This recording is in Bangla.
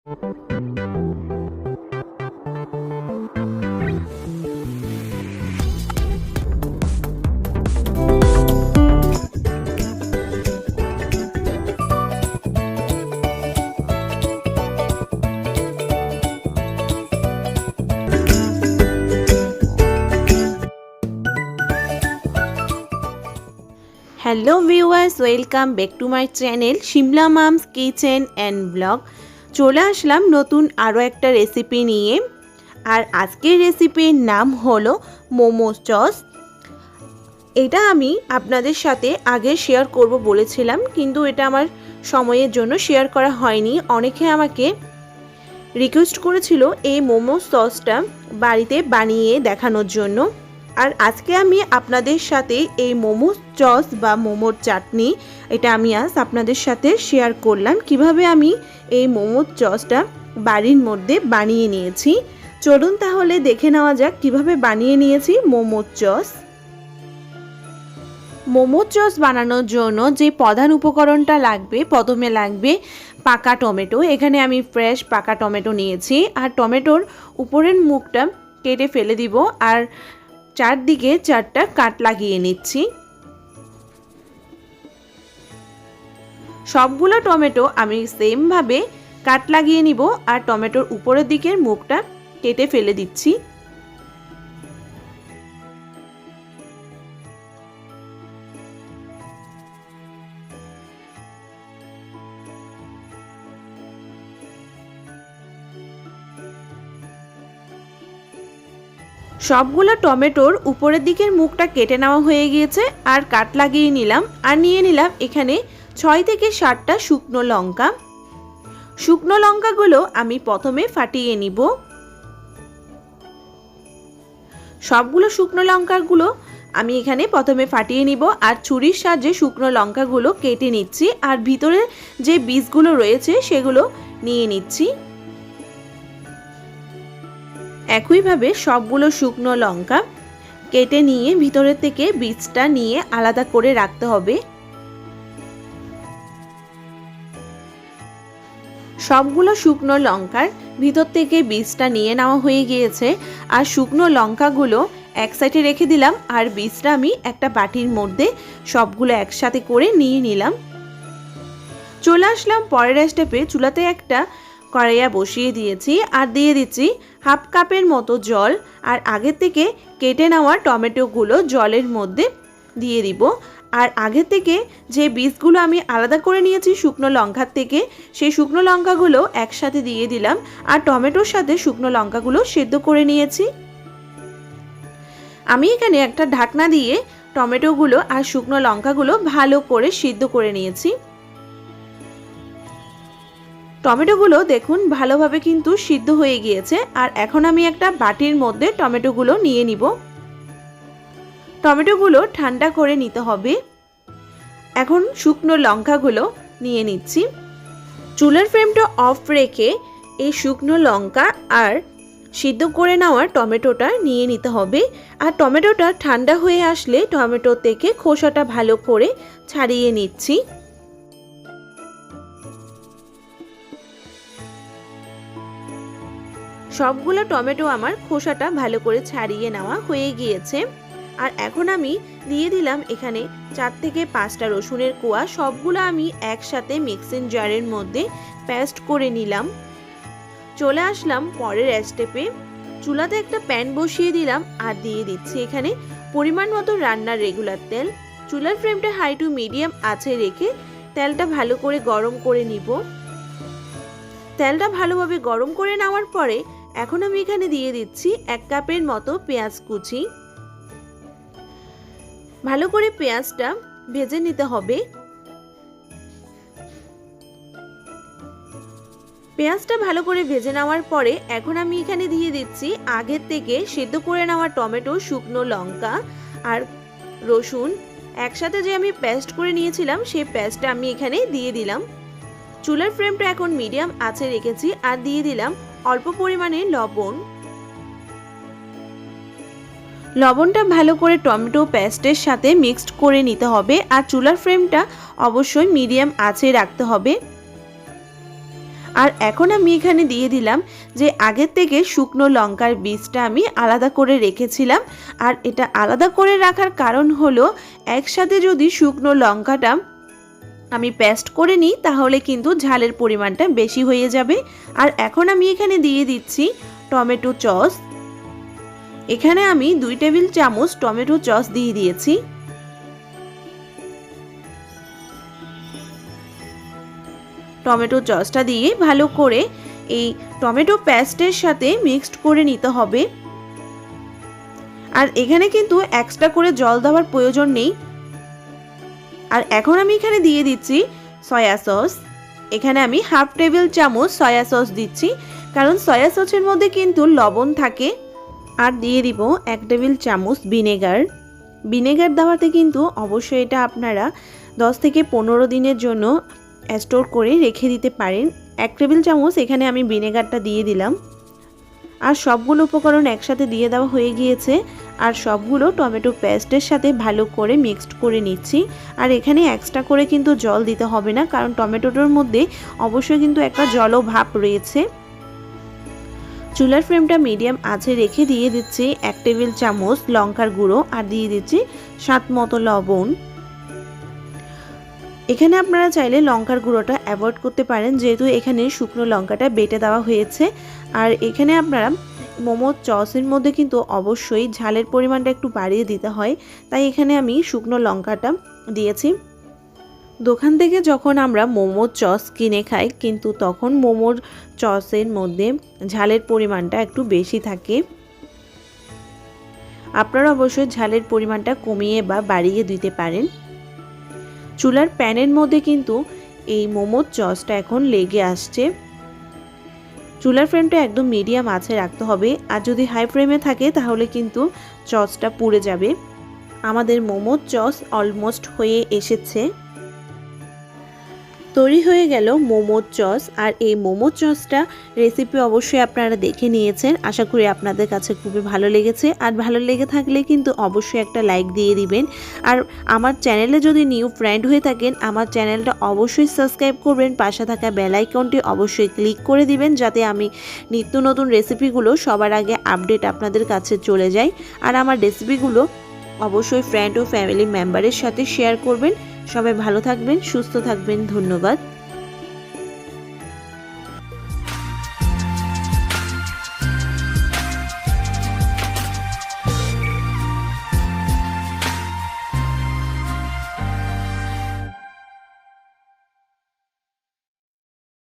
Hello viewers, welcome back to my channel Shimla mum's kitchen and blog. চলে আসলাম নতুন আরও একটা রেসিপি নিয়ে। আর আজকের রেসিপির নাম হলো মোমো সস। এটা আমি আপনাদের সাথে আগে শেয়ার করব বলেছিলাম, কিন্তু এটা আমার সময়ের জন্য শেয়ার করা হয়নি। অনেকে আমাকে রিকোয়েস্ট করেছিল এই মোমো সসটা বাড়িতে বানিয়ে দেখানোর জন্য। আর আজকে আমি আপনাদের সাথে এই মোমো সস বা মোমোর চাটনি এটা আমি আজ আপনাদের সাথে শেয়ার করলাম, কিভাবে আমি এই মোমো সসটা বাড়ির মধ্যে বানিয়ে নিয়েছি। চলুন তাহলে দেখে নেওয়া যাক কিভাবে বানিয়ে নিয়েছি মোমো সস। মোমো সস বানানোর জন্য যে প্রধান উপকরণটা লাগবে, প্রথমে লাগবে পাকা টমেটো। এখানে আমি ফ্রেশ পাকা টমেটো নিয়েছি। আর টমেটোর উপরের মুখটা কেটে ফেলে দিব, আর চারদিকে 4টা কাট লাগিয়ে নিচ্ছি। সবগুলো টমেটো আমি সেম ভাবে কাট লাগিয়ে নিব, আর টমেটোর উপরের দিকের মুখটা কেটে ফেলে দিচ্ছি। সবগুলো টমেটোর উপরের দিকের মুখটা কেটে নেওয়া হয়ে গিয়েছে, আর কাট লাগিয়ে নিলাম। আর নিয়ে নিলাম এখানে 6 থেকে 7টা শুকনো লঙ্কা। শুকনো লঙ্কাগুলো আমি প্রথমে ফাটিয়ে নিব। সবগুলো শুকনো লঙ্কাগুলো আমি এখানে প্রথমে ফাটিয়ে নিব, আর ছুরির সাহায্যে শুকনো লঙ্কাগুলো কেটে নিচ্ছি। আর ভিতরে যে বীজগুলো রয়েছে সেগুলো নিয়ে নিচ্ছি। একইভাবে সবগুলো শুকনো লঙ্কা কেটে নিয়ে ভিতরের থেকে বীজটা নিয়ে আলাদা করে রাখতে হবে। সবগুলো শুকনো লঙ্কার ভিতর থেকে বীজটা নিয়ে নেওয়া হয়ে গিয়েছে। আর শুকনো লঙ্কাগুলো এক সাইডে রেখে দিলাম, আর বীজটা আমি একটা বাটির মধ্যে সবগুলো একসাথে করে নিয়ে নিলাম। চলে আসলাম পরের স্টেপে। চুলাতে একটা কড়াইয়া বসিয়ে দিয়েছি, আর দিয়ে দিচ্ছি হাফ কাপের মতো জল। আর আগে থেকে কেটে নেওয়া টমেটোগুলো জলের মধ্যে দিয়ে দিব। আর আগে থেকে যে বীজগুলো আমি আলাদা করে নিয়েছি শুকনো লঙ্কার থেকে, সেই শুকনো লঙ্কাগুলো একসাথে দিয়ে দিলাম। আর টমেটোর সাথে শুকনো লঙ্কাগুলো সেদ্ধ করে নিয়েছি। আমি এখানে একটা ঢাকনা দিয়ে টমেটোগুলো আর শুকনো লঙ্কাগুলো ভালো করে সিদ্ধ করে নিয়েছি। টমেটোগুলো দেখুন ভালোভাবে কিন্তু সিদ্ধ হয়ে গিয়েছে। আর এখন আমি একটা বাটির মধ্যে টমেটোগুলো নিয়ে নিব। টমেটোগুলো ঠান্ডা করে নিতে হবে। এখন শুকনো লঙ্কাগুলো নিয়ে নিচ্ছি। চুলার ফ্লেমটা অফ রেখে এই শুকনো লঙ্কা আর সিদ্ধ করে নেওয়া টমেটোটা নিয়ে নিতে হবে। আর টমেটোটা ঠান্ডা হয়ে আসলে টমেটো থেকে খোসাটা ভালো করে ছাড়িয়ে নিচ্ছি। সবগুলো টমেটো আমার খোসাটা ভালো করে ছাড়িয়ে নেওয়া হয়ে গিয়েছে। আর এখন আমি দিয়ে দিলাম এখানে 4 থেকে 5টা রসুনের কোয়া। সবগুলো আমি একসাথে মিক্সিং জারের মধ্যে পেস্ট করে নিলাম। চলে আসলাম পরের স্টেপে। চুলাতে একটা প্যান বসিয়ে দিলাম, আর দিয়ে দিচ্ছি এখানে পরিমাণ মতো রান্নার রেগুলার তেল। চুলার ফ্লেমটা হাই টু মিডিয়াম আঁচে রেখে তেলটা ভালো করে গরম করে নিব। তেলটা ভালোভাবে গরম করে নেওয়ার পরে এখন আমি এখানে দিয়ে দিচ্ছি 1 কাপের মতো পেঁয়াজ কুচি। ভালো করে পেঁয়াজটা ভেজে নিতে হবে। পেঁয়াজটা ভালো করে ভেজে নেওয়ার পরে এখন আমি এখানে দিয়ে দিচ্ছি আগের থেকে সিদ্ধ করে নেওয়া টমেটো, শুকনো লঙ্কা আর রসুন একসাথে যে আমি পেস্ট করে নিয়েছিলাম, সেই পেস্টটা আমি এখানে দিয়ে দিলাম। চুলার ফ্লেমটা এখন মিডিয়াম আঁচে রেখেছি, আর দিয়ে দিলাম অল্প পরিমাণে লবণ। লবণটা ভালো করে টমেটো পেস্টের সাথে মিক্সড করে নিতে হবে। আর চুলার ফ্লেমটা অবশ্যই মিডিয়াম আঁচে রাখতে হবে। আর এখন আমি এখানে দিয়ে দিলাম যে আগের থেকে শুকনো লঙ্কার বীজটা আমি আলাদা করে রেখেছিলাম। আর এটা আলাদা করে রাখার কারণ হলো একসাথে যদি শুকনো লঙ্কাটা আমি পেস্ট করে নিই তাহলে কিন্তু ঝালের পরিমাণটা বেশি হয়ে যাবে। আর এখন আমি এখানে দিয়ে দিচ্ছি টমেটো সস। এখানে আমি 2 টেবিল চামচ টমেটো সস দিয়ে দিয়েছি। টমেটো সসটা দিয়ে ভালো করে এই টমেটো পেস্টের সাথে মিক্সড করে নিতে হবে। আর এখানে কিন্তু এক্সট্রা করে জল দেওয়ার প্রয়োজন নেই। আর এখন আমি এখানে দিয়ে দিচ্ছি সয়া সস। এখানে আমি হাফ টেবিল চামচ সয়া সস দিচ্ছি, কারণ সয়া সসের মধ্যে কিন্তু লবণ থাকে। আর দিয়ে দিব 1 টেবিল চামচ ভিনেগার। ভিনেগার দেওয়াতে কিন্তু অবশ্যই এটা আপনারা 10 থেকে 15 দিনের জন্য স্টোর করে রেখে দিতে পারেন। 1 টেবিল চামচ এখানে আমি ভিনেগারটা দিয়ে দিলাম। আর সবগুলো উপকরণ একসাথে দিয়ে দেওয়া হয়ে গিয়েছে। আর সবগুলো টমেটো পেস্টের সাথে ভালো করে মিক্সড করে নিচ্ছি। আর এখানে এক্সট্রা করে কিন্তু জল দিতে হবে না, কারণ টমেটোটার মধ্যে অবশ্যই কিন্তু একটা জলও ভাব রয়েছে। চুলার ফ্লেমটা মিডিয়াম আঁচে রেখে দিয়ে দিচ্ছি 1 টেবিল চামচ লঙ্কার গুঁড়ো আর দিয়ে দিচ্ছি স্বাদ মতো লবণ। এখানে আপনারা চাইলে লঙ্কার গুঁড়োটা অ্যাভয়েড করতে পারেন, যেহেতু এখানে শুকনো লঙ্কাটা বেটে দেওয়া হয়েছে। আর এখানে আপনারা মোমো সসের মধ্যে কিন্তু অবশ্যই ঝালের পরিমাণটা একটু বাড়িয়ে দিতে হয়, তাই এখানে আমি শুকনো লঙ্কাটা দিয়েছি। দোকান থেকে যখন আমরা মোমোর সস কিনে খাই কিন্তু তখন মোমোর সসের মধ্যে ঝালের পরিমাণটা একটু বেশি থাকে। আপনারা অবশ্যই ঝালের পরিমাণটা কমিয়ে বা বাড়িয়ে দিতে পারেন। চুলার প্যানের মধ্যে কিন্তু এই মোমোর সসটা এখন লেগে আসছে। চুলার ফ্লেমটা একদম মিডিয়াম আঁচে রাখতে হবে, আর যদি হাই ফ্লেমে থাকে তাহলে কিন্তু সসটা পুড়ে যাবে। আমাদের মোমোর সস অলমোস্ট হয়ে এসেছে। তৈরি হয়ে গেল মোমোর সস। আর এই মোমোর সসটা রেসিপি অবশ্যই আপনারা দেখে নিয়েছেন। আশা করি আপনাদের কাছে খুবই ভালো লেগেছে। আর ভালো লেগে থাকলে কিন্তু অবশ্যই একটা লাইক দিয়ে দিবেন। আর আমার চ্যানেলে যদি নিউ ফ্রেন্ড হয়ে থাকেন আমার চ্যানেলটা অবশ্যই সাবস্ক্রাইব করবেন। পাশে থাকা বেল আইকনটি অবশ্যই ক্লিক করে দিবেন, যাতে আমি নিত্য নতুন রেসিপিগুলো সবার আগে আপডেট আপনাদের কাছে চলে যায়। আর আমার রেসিপিগুলো অবশ্যই ফ্রেন্ড ও ফ্যামিলি মেম্বারের সাথে শেয়ার করবেন। সবাই ভালো থাকবেন, সুস্থ থাকবেন। ধন্যবাদ।